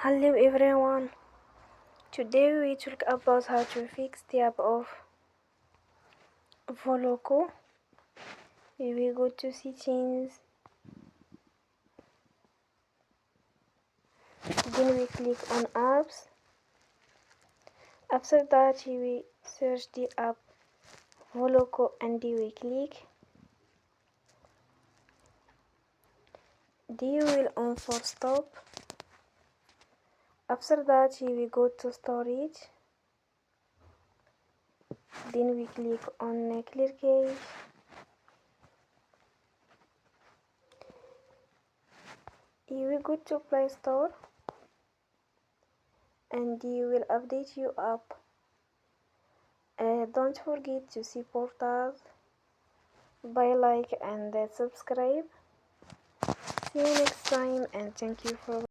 Hello everyone. Today we talk about how to fix the app of Voloco. We will go to settings. Then we click on apps. After that we search the app Voloco and we click. We will on for stop. After that we go to storage. Then we click on clear cache. You will go to Play Store and you will update your app. Don't forget to support us by like and subscribe. See you next time and thank you for